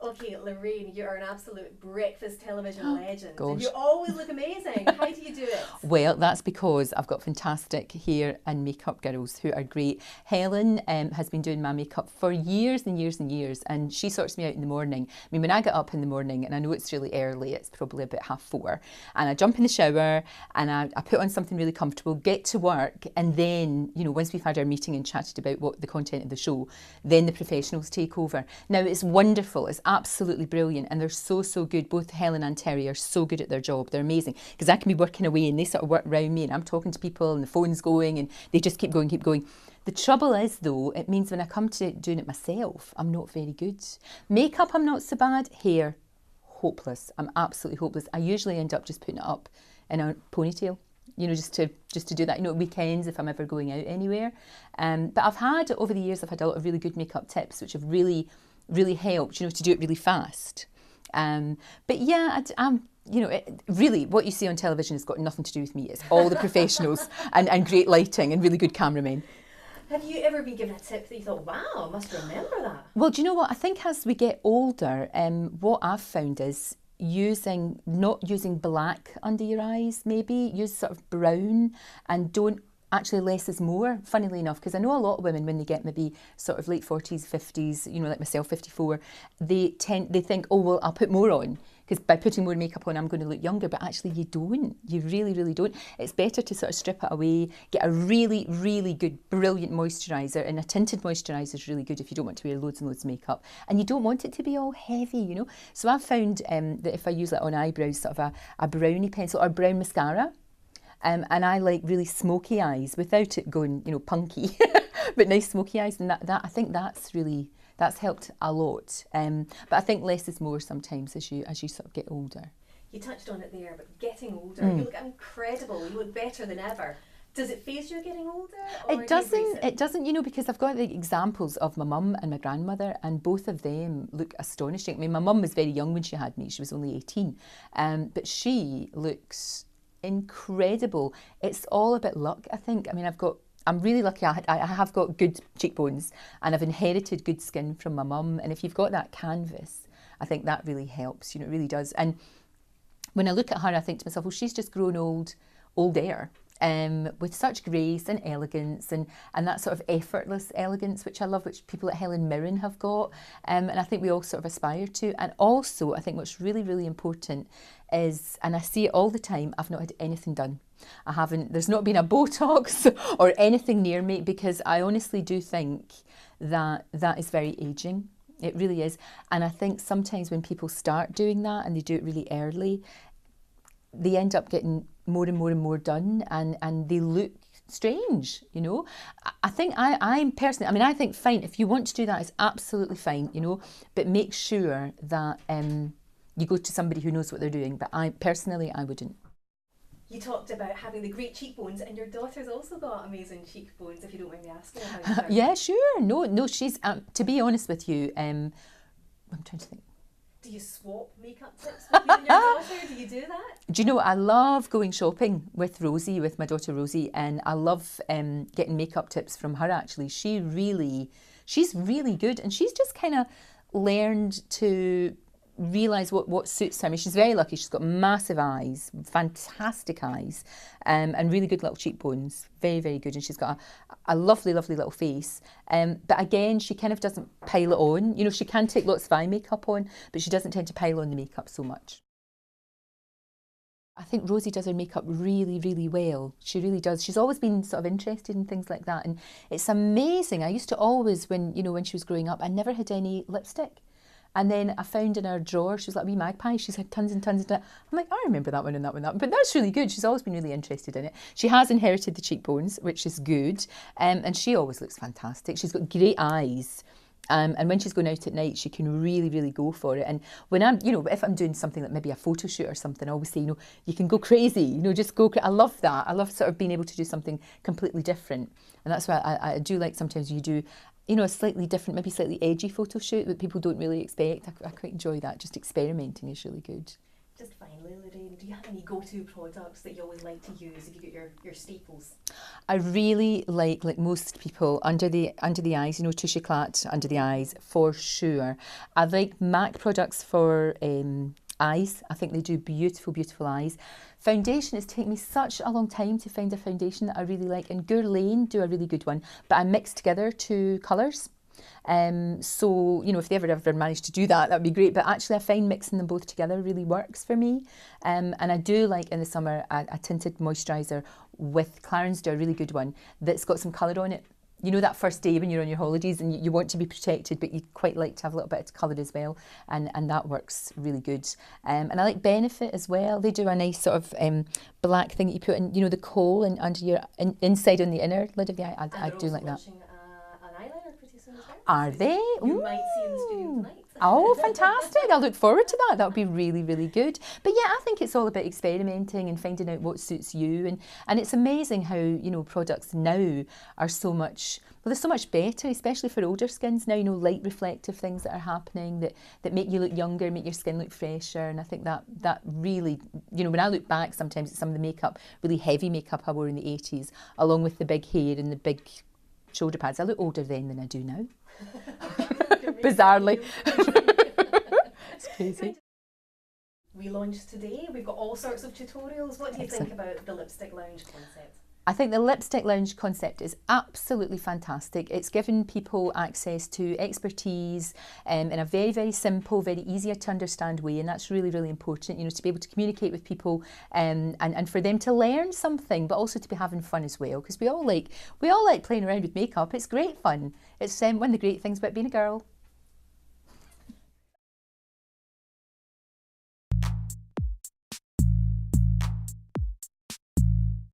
Okay, Lorraine, you are an absolute breakfast television legend. And Gosh. you always look amazing. How do you do it? Well, that's because I've got fantastic hair and makeup girls who are great. Helen has been doing my makeup for years and years and years, and she sorts me out in the morning. I mean, when I get up in the morning, and I know it's really early, it's probably about 4:30, and I jump in the shower and I put on something really comfortable, get to work, and then, once we've had our meeting and chatted about what the content of the show, then the professionals take over. Now, it's wonderful, it's absolutely brilliant, and they're so, so good. Both Helen and Terry are so good at their job. They're amazing, because I can be working away and they sort of work around me, and I'm talking to people and the phone's going and they just keep going, keep going. The trouble is, though, it means when I come to doing it myself, I'm not very good. Makeup, I'm not so bad. Hair, hopeless. I'm absolutely hopeless. I usually end up just putting it up in a ponytail, just to do that, at weekends if I'm ever going out anywhere. But over the years, I've had a lot of really good makeup tips, which have really, really helped, to do it really fast. But yeah, really, what you see on television has got nothing to do with me. It's all the professionals and great lighting and really good cameramen. Have you ever been given a tip that you thought, wow, I must remember that? Well, do you know what? I think as we get older, what I've found is not using black under your eyes, maybe use sort of brown, and don't actually, less is more, funnily enough, because I know a lot of women, when they get maybe sort of late 40s, 50s, like myself, 54, they think, oh, well, I'll put more on, because by putting more makeup on, I'm going to look younger. But actually, you don't. You really, really don't. It's better to sort of strip it away, get a really, really good, brilliant moisturiser, and a tinted moisturiser is really good if you don't want to wear loads and loads of makeup, and you don't want it to be all heavy, So I've found that if I use on eyebrows sort of a brownie pencil or brown mascara, and I like really smoky eyes without it going, punky, but nice smoky eyes. And that I think that's helped a lot. But I think less is more sometimes as you sort of get older. You touched on it there, but getting older, you look incredible. You look better than ever. Does it phase you getting older? It doesn't, because I've got the examples of my mum and my grandmother, and both of them look astonishing. I mean, my mum was very young when she had me. She was only 18. But she looks incredible. It's all about luck, I think. I mean, I'm really lucky. I have got good cheekbones, and I've inherited good skin from my mum. And if you've got that canvas, I think that really helps. It really does. And when I look at her, I think to myself, well, she's just grown older, with such grace and elegance and that sort of effortless elegance, which I love, which people like Helen Mirren have got. And I think we all sort of aspire to. And also, I think what's really, really important is, and I see it all the time, I've not had anything done. There's not been a Botox or anything near me, because I honestly do think that is very aging. It really is. And I think sometimes when people start doing that and they do it really early, they end up getting more and more and more done, and they look strange, I think I'm personally, I mean, I think fine, if you want to do that, it's absolutely fine, but make sure that you go to somebody who knows what they're doing. But I wouldn't. You talked about having the great cheekbones, and your daughter's also got amazing cheekbones, if you don't mind me asking about her. Yeah, sure. No, she's, to be honest with you, I'm trying to think. Do you swap makeup tips with you and your daughter? Do you do that? Do you know, I love going shopping with Rosie, with my daughter Rosie, and I love getting makeup tips from her, actually. She's really good, and she's just kind of learned to realise what suits her. I mean, she's very lucky. She's got massive eyes, fantastic eyes, and really good little cheekbones. Very, very good. And she's got a lovely, lovely little face. But again, she kind of doesn't pile it on. She can take lots of eye makeup on, but she doesn't tend to pile on the makeup so much. I think Rosie does her makeup really, really well. She really does. She's always been sort of interested in things like that. And it's amazing. I used to always, when she was growing up, I never had any lipstick. And then I found in her drawer, she was like a wee magpie. She's had tons and tons of that. I'm like, I remember that one and that one, But that's really good. She's always been really interested in it. She has inherited the cheekbones, which is good. And she always looks fantastic. She's got great eyes. And when she's going out at night, she can really, really go for it. And when I'm, if I'm doing something like maybe a photo shoot or something, I always say, you can go crazy, just go. I love that. I love sort of being able to do something completely different. And that's why I do like sometimes you do, a slightly different, maybe slightly edgy photo shoot that people don't really expect. I quite enjoy that. Just experimenting is really good. Just finally, Lorraine, do you have any go-to products that you always like to use if you get your staples? I really like most people, under the eyes, you know, touche éclat under the eyes, for sure. I like MAC products for eyes. I think they do beautiful, beautiful eyes. Foundation, it's taken me such a long time to find a foundation that I really like, and Guerlain do a really good one, but I mix together two colours. So, you know, if they ever manage to do that, that would be great. But actually, I find mixing them both together really works for me. And I do like in the summer a tinted moisturiser with Clarins, do a really good one that's got some colour on it. You know, that first day when you're on your holidays and you want to be protected, but you quite like to have a little bit of colour as well, and that works really good. And I like Benefit as well. They do a nice sort of black thing that you put in, you know, the coal and under your inside on the inner lid of the eye. I do like that. An eyeliner pretty soon as well. Are they? You might see in the studio tonight. Oh, fantastic. I look forward to that. That would be really, really good. But yeah, I think it's all about experimenting and finding out what suits you. And it's amazing how, you know, products now are so much, well, they're so much better, especially for older skins now, you know, light reflective things that are happening that make you look younger, make your skin look fresher. And I think that really, you know, when I look back sometimes at some of the makeup, really heavy makeup I wore in the 80s, along with the big hair and the big shoulder pads, I look older then than I do now. Bizarrely. It's crazy. We launched today. We've got all sorts of tutorials. What do you think about the Lipstick Lounge concept? I think the Lipstick Lounge concept is absolutely fantastic. It's given people access to expertise in a very, very simple, very easier to understand way, and that's really, really important, you know, to be able to communicate with people and for them to learn something, but also to be having fun as well, because we all like playing around with makeup. It's great fun. It's one of the great things about being a girl.